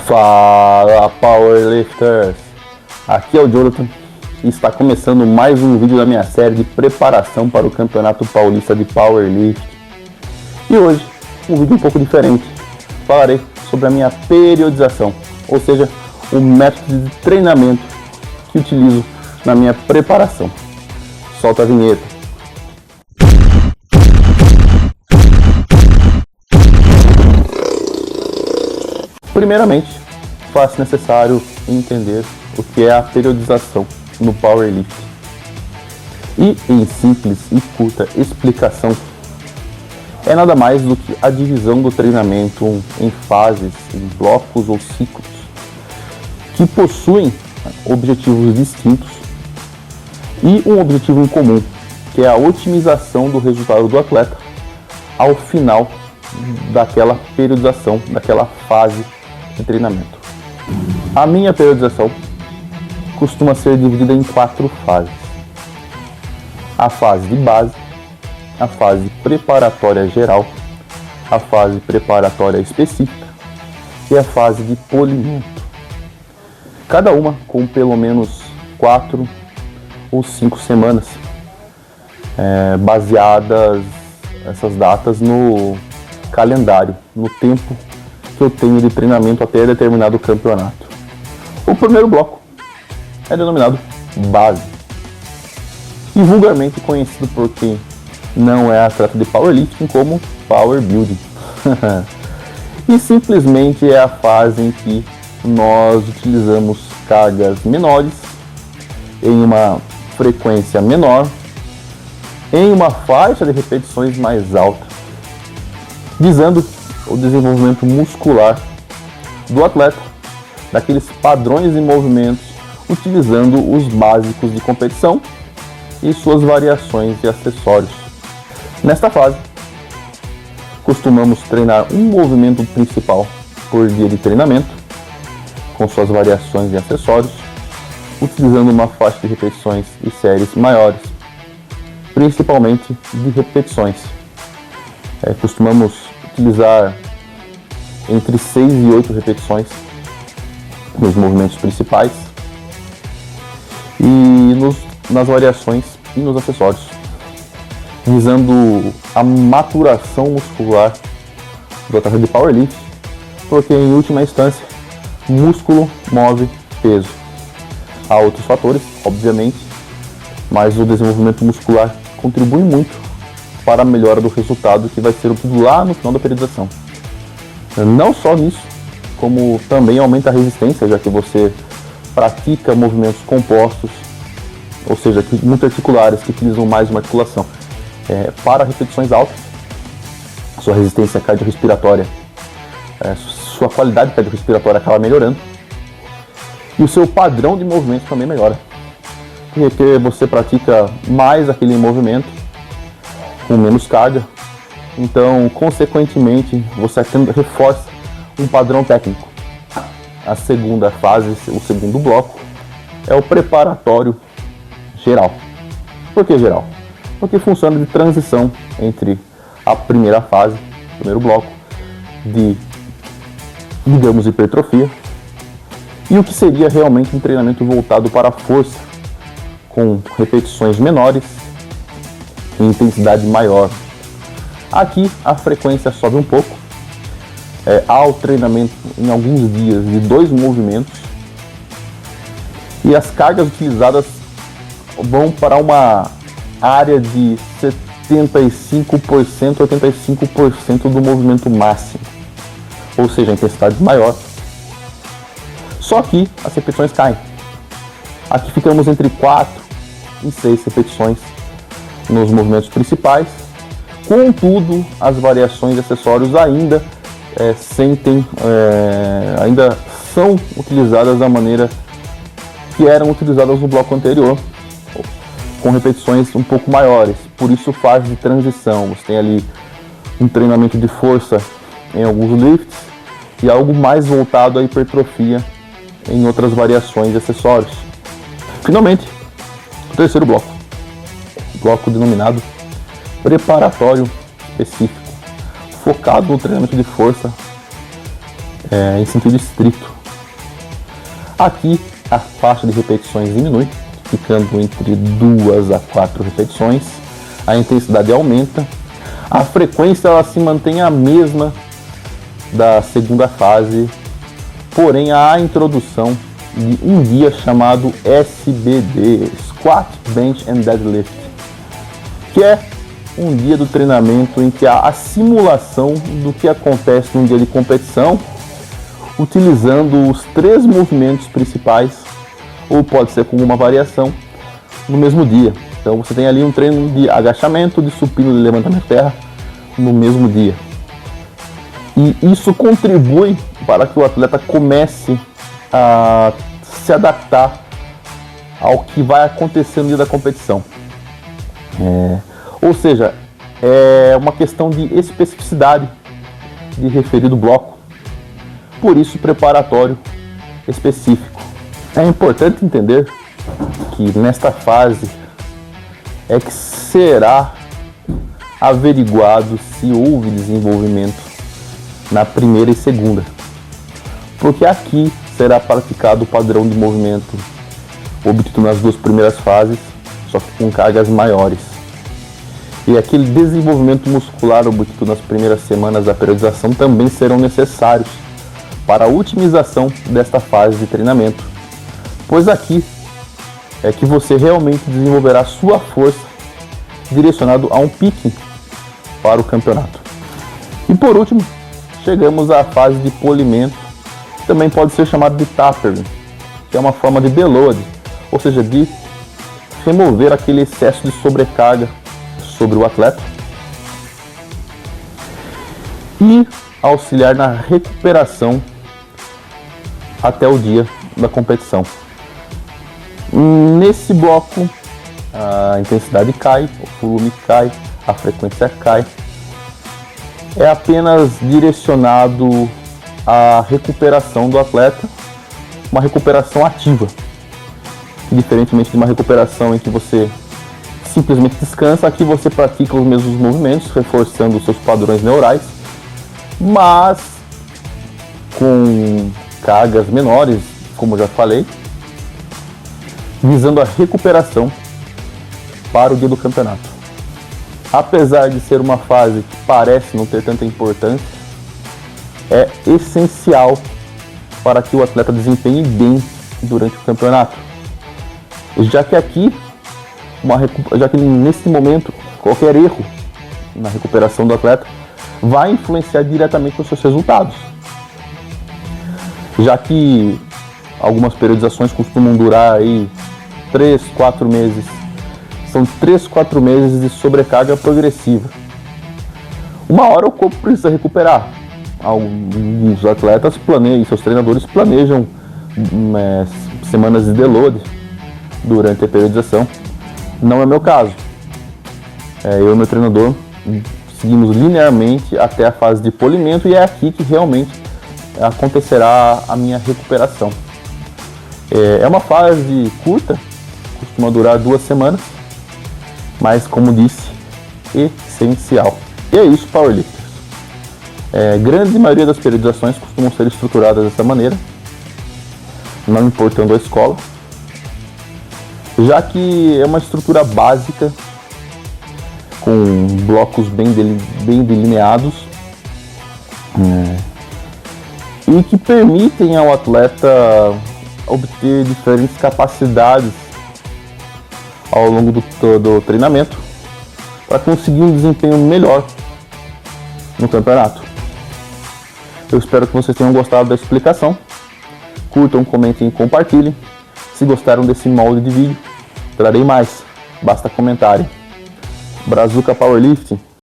Fala, Powerlifters! Aqui é o Jonathan e está começando mais um vídeo da minha série de preparação para o Campeonato Paulista de Powerlift. E hoje, um vídeo um pouco diferente. Falarei sobre a minha periodização, ou seja, o método de treinamento que utilizo na minha preparação. Solta a vinheta. Primeiramente, faz necessário entender o que é a periodização no Powerlifting. E em simples e curta explicação, é nada mais do que a divisão do treinamento em fases, em blocos ou ciclos, que possuem objetivos distintos e um objetivo em comum, que é a otimização do resultado do atleta ao final daquela periodização, daquela fase de treinamento. A minha periodização costuma ser dividida em 4 fases: a fase de base, a fase preparatória geral, a fase preparatória específica e a fase de polimento. Cada uma com pelo menos 4 ou 5 semanas, baseadas essas datas no calendário, no tempo que eu tenho de treinamento até determinado campeonato. O primeiro bloco é denominado base, e vulgarmente conhecido por quem não é atleta de powerlifting como power building. E simplesmente é a fase em que nós utilizamos cargas menores em uma frequência menor, em uma faixa de repetições mais alta, visando o desenvolvimento muscular do atleta, daqueles padrões de movimentos, utilizando os básicos de competição e suas variações e acessórios. Nesta fase, costumamos treinar um movimento principal por dia de treinamento, com suas variações e acessórios, utilizando uma faixa de repetições e séries maiores, principalmente de repetições. Costumamos utilizar entre 6 e 8 repetições nos movimentos principais e nas variações e nos acessórios, visando a maturação muscular do atleta de powerlifting, porque em última instância, músculo move peso. Há outros fatores, obviamente, mas o desenvolvimento muscular contribui muito para a melhora do resultado que vai ser obtido lá no final da periodização. Não só nisso, como também aumenta a resistência, já que você pratica movimentos compostos, ou seja, multiarticulares, que utilizam mais uma articulação. Para repetições altas, sua resistência cardiorrespiratória, sua qualidade cardiorrespiratória acaba melhorando, e o seu padrão de movimento também melhora, porque você pratica mais aquele movimento com menos carga, então consequentemente você reforça um padrão técnico. A segunda fase, o segundo bloco, é o preparatório geral. Por que geral? Porque funciona de transição entre a primeira fase, o primeiro bloco de, digamos, hipertrofia, e o que seria realmente um treinamento voltado para a força, com repetições menores e intensidade maior. Aqui a frequência sobe um pouco, há o treinamento em alguns dias de 2 movimentos, e as cargas utilizadas vão para uma área de 75% a 85% do movimento máximo, ou seja, a intensidade maior. Só que as repetições caem. Aqui ficamos entre 4 e 6 repetições nos movimentos principais. Contudo, as variações e acessórios ainda ainda são utilizadas da maneira que eram utilizadas no bloco anterior, com repetições um pouco maiores. Por isso, fase de transição. Você tem ali um treinamento de força em alguns lifts e algo mais voltado à hipertrofia em outras variações e acessórios. Finalmente, o terceiro bloco denominado preparatório específico, focado no treinamento de força em sentido estrito. Aqui a faixa de repetições diminui, ficando entre 2 a 4 repetições, a intensidade aumenta, a frequência ela se mantém a mesma da segunda fase, porém há a introdução de um guia chamado SBD, Squat, Bench and Deadlift, que é um dia do treinamento em que há a simulação do que acontece num dia de competição, utilizando os 3 movimentos principais, ou pode ser com uma variação, no mesmo dia. Então você tem ali um treino de agachamento, de supino, de levantamento de terra no mesmo dia. E isso contribui para que o atleta comece a se adaptar ao que vai acontecer no dia da competição. Ou seja, é uma questão de especificidade de referido bloco, por isso preparatório específico. É importante entender que nesta fase é que será averiguado se houve desenvolvimento na primeira e segunda, porque aqui será praticado o padrão de movimento obtido nas 2 primeiras fases, só que com cargas maiores. E aquele desenvolvimento muscular obtido nas primeiras semanas da periodização também serão necessários para a otimização desta fase de treinamento, pois aqui é que você realmente desenvolverá sua força direcionado a um pique para o campeonato. E por último, chegamos à fase de polimento, que também pode ser chamado de tapering, que é uma forma de deload, ou seja, de remover aquele excesso de sobrecarga sobre o atleta e auxiliar na recuperação até o dia da competição. Nesse bloco, a intensidade cai, o volume cai, a frequência cai. É apenas direcionado à recuperação do atleta, uma recuperação ativa, diferentemente de uma recuperação em que você simplesmente descansa. Aqui você pratica os mesmos movimentos, reforçando os seus padrões neurais, mas com cargas menores, como eu já falei, visando a recuperação para o dia do campeonato. Apesar de ser uma fase que parece não ter tanta importância, é essencial para que o atleta desempenhe bem durante o campeonato, já que nesse momento qualquer erro na recuperação do atleta vai influenciar diretamente nos seus resultados, já que algumas periodizações costumam durar aí 3, 4 meses. São 3, 4 meses de sobrecarga progressiva. Uma hora o corpo precisa recuperar. Alguns atletas planejam, seus treinadores planejam semanas de deload durante a periodização. Não é meu caso. Eu e meu treinador seguimos linearmente até a fase de polimento, e é aqui que realmente acontecerá a minha recuperação. É uma fase curta, costuma durar 2 semanas, mas, como disse, essencial. E é isso, powerlifters. Grande maioria das periodizações costumam ser estruturadas dessa maneira, não importando a escola, já que é uma estrutura básica, com blocos bem delineados, e que permitem ao atleta obter diferentes capacidades ao longo do treinamento para conseguir um desempenho melhor no campeonato. Eu espero que vocês tenham gostado da explicação. Curtam, comentem e compartilhem. Se gostaram desse molde de vídeo, trarei mais. Basta comentarem. Brazuca Powerlifting.